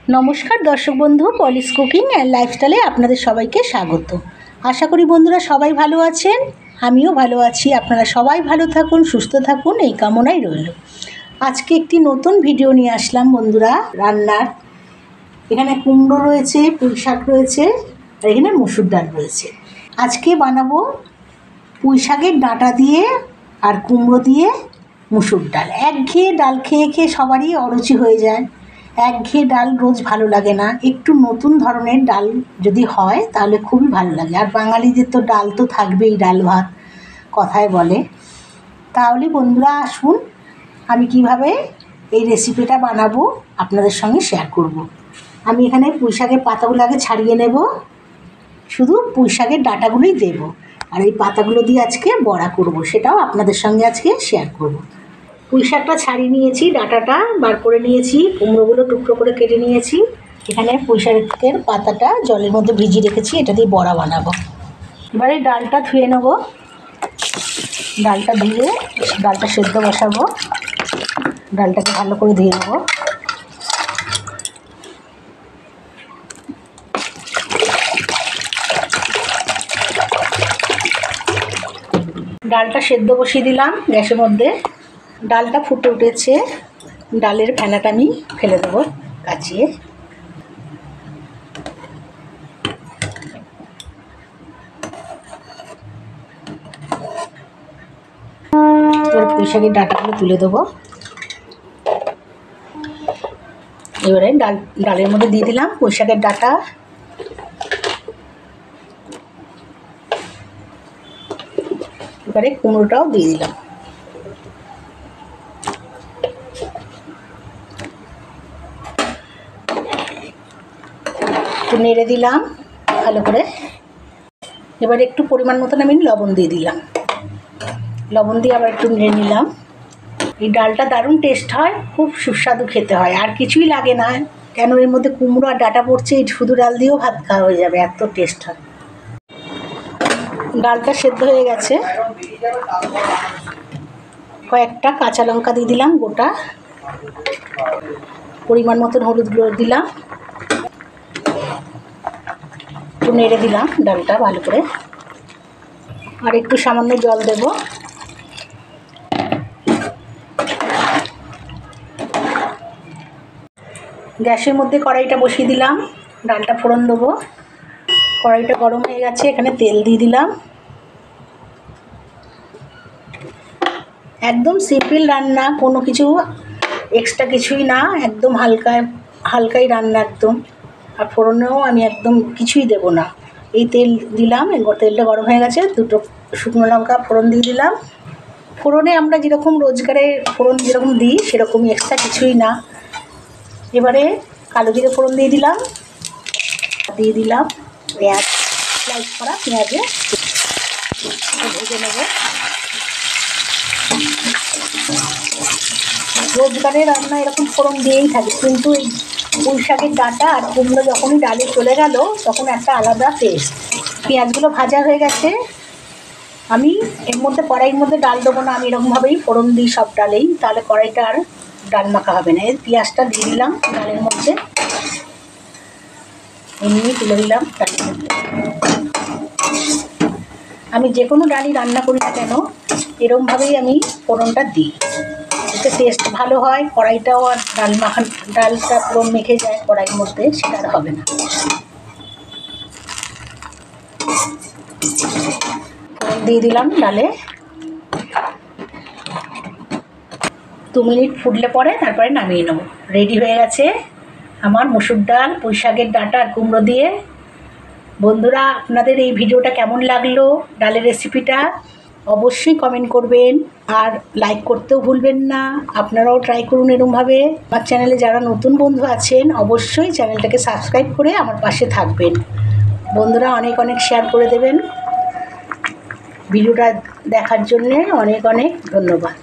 নমস্কার দর্শক বন্ধু, পলিশ কুকিং অ্যান্ড লাইফস্টাইলে আপনাদের সবাইকে স্বাগত। আশা করি বন্ধুরা সবাই ভালো আছেন, আমিও ভালো আছি। আপনারা সবাই ভালো থাকুন, সুস্থ থাকুন, এই কামনাই রইল। আজকে একটি নতুন ভিডিও নিয়ে আসলাম বন্ধুরা রান্নার। এখানে কুমড়ো রয়েছে, পুঁই শাক রয়েছে, আর এখানে মসুর ডাল রয়েছে। আজকে বানাবো পুঁই শাকের ডাঁটা দিয়ে আর কুমড়ো দিয়ে মসুর ডাল। একঘেয়ে ডাল খেয়ে খেয়ে সবারই অরুচি হয়ে যায়। একঘেয়ে ডাল রোজ ভালো লাগে না, একটু নতুন ধরনের ডাল যদি হয় তাহলে খুবই ভালো লাগে। আর বাঙালিদের তো ডাল তো থাকবেই, ডাল ভাত কথায় বলে। তাহলে বন্ধুরা আসুন, আমি কিভাবে এই রেসিপিটা বানাবো আপনাদের সঙ্গে শেয়ার করব। আমি এখানে পুঁই শাকের পাতাগুলো আগে ছাড়িয়ে নেব, শুধু পুঁই শাকের ডাঁটাগুলোই দেব। আর এই পাতাগুলো দিয়ে আজকে বড়া করব, সেটাও আপনাদের সঙ্গে আজকে শেয়ার করব। পুঁই শাকটা ছাড়িয়ে নিয়েছি, ডাঁটাটা বার করে নিয়েছি, কুমড়োগুলো টুকরো করে কেটে নিয়েছি। এখানে পুঁই শাকের পাতাটা জলের মধ্যে ভিজিয়ে রেখেছি, এটা দিয়ে বড়া বানাবো। এবারে ডালটা ধুয়ে নেব, ডালটা ধুয়ে ডালটা সেদ্ধ বসাবো। ডালটাকে ভালো করে ধুয়ে নেব। ডালটা সেদ্ধ বসিয়ে দিলাম গ্যাসের মধ্যে। ডালটা ফুটে উঠেছে, ডালের ফেনাটা আমি ফেলে দেবো কাচিয়ে। এবার পুঁই শাকের ডাঁটাগুলো তুলে দেবো। এবারে ডালের মধ্যে দিয়ে দিলাম পুঁই শাকের ডাঁটা। এবারে কুমড়োটাও দিয়ে দিলাম। একটু নেড়ে দিলাম ভালো করে। এবার একটু পরিমাণ মতন আমি লবণ দিয়ে দিলাম। লবণ দিয়ে আবার একটু নেড়ে নিলাম। এই ডালটা দারুণ টেস্ট হয়, খুব সুস্বাদু খেতে হয়, আর কিছুই লাগে না। কেন এর মধ্যে কুমড়ো আর ডাঁটা পড়ছে, এই শুধু ডাল দিয়েও ভাত খাওয়া হয়ে যাবে, এত টেস্ট হয়। ডালটা সেদ্ধ হয়ে গেছে। কয়েকটা কাঁচা লঙ্কা দিয়ে দিলাম গোটা, পরিমাণ মতন হলুদ গুঁড়ো দিলাম, একটু নেড়ে দিলাম ডালটা ভালো করে। আর একটু সামান্য জল দেব। গ্যাসের মধ্যে কড়াইটা বসিয়ে দিলাম, ডালটা ফোড়ন দেবো। কড়াইটা গরম হয়ে গেছে, এখানে তেল দিয়ে দিলাম। একদম সিম্পল রান্না, কোনো কিছু এক্সট্রা কিছুই না, একদম হালকাই রান্না একদম। আর ফোড়নেও আমি একদম কিছুই দেব না, এই তেল দিলাম। তেলটা গরম হয়ে গেছে, দুটো শুকনো লঙ্কা ফোড়ন দিয়ে দিলাম। ফোড়নে আমরা যেরকম রোজগারে ফোড়ন যেরকম দিই সেরকমই, এক্সট্রা কিছুই না। এবারে কালো জিরে ফোড়ন দিয়ে দিলাম পেঁয়াজ, স্লাইস করা পেঁয়াজে ভেজে নেব। রোজগারে রান্না এরকম ফোড়ন দিয়েই থাকে, কিন্তু এই পুঁই শাকের ডাঁটা আর কুমড়ো যখনই ডালে চলে গেল তখন একটা আলাদা টেস্ট। পেঁয়াজগুলো ভাজা হয়ে গেছে। আমি এর মধ্যে কড়াইয়ের মধ্যে ডাল দেবো না, আমি এরকমভাবেই ফোড়ন দিই সব ডালেই, তাহলে কড়াইটা আর ডাল মাখা হবে না। এর পেঁয়াজটা দিয়ে দিলাম ডালের মধ্যে, এমনি তুলে দিলাম ডালের মধ্যে। আমি যে কোনো ডালই রান্না করি না কেন এরকমভাবেই আমি ফোড়নটা দিই, এতে টেস্ট ভালো হয়। কড়াইটাও আর ডালটা ফোড়ন মেখে যায় কড়াইয়ের মধ্যে, সেটা আর হবে না। ফোড়ন দিয়ে দিলাম ডালে। 2 মিনিট ফুটলে পরে তারপরে নামিয়ে নেব। রেডি হয়ে গেছে আমার মসুর ডাল পুঁই শাকের ডাঁটা আর কুমড়ো দিয়ে। বন্ধুরা আপনাদের এই ভিডিওটা কেমন লাগলো, ডালের রেসিপিটা অবশ্যই কমেন্ট করবেন, আর লাইক করতেও ভুলবেন না। আপনারাও ট্রাই করুন এরকমভাবে। আমার চ্যানেলে যারা নতুন বন্ধু আছেন অবশ্যই চ্যানেলটাকে সাবস্ক্রাইব করে আমার পাশে থাকবেন। বন্ধুরা অনেক শেয়ার করে দেবেন। ভিডিওটা দেখার জন্যে অনেক ধন্যবাদ।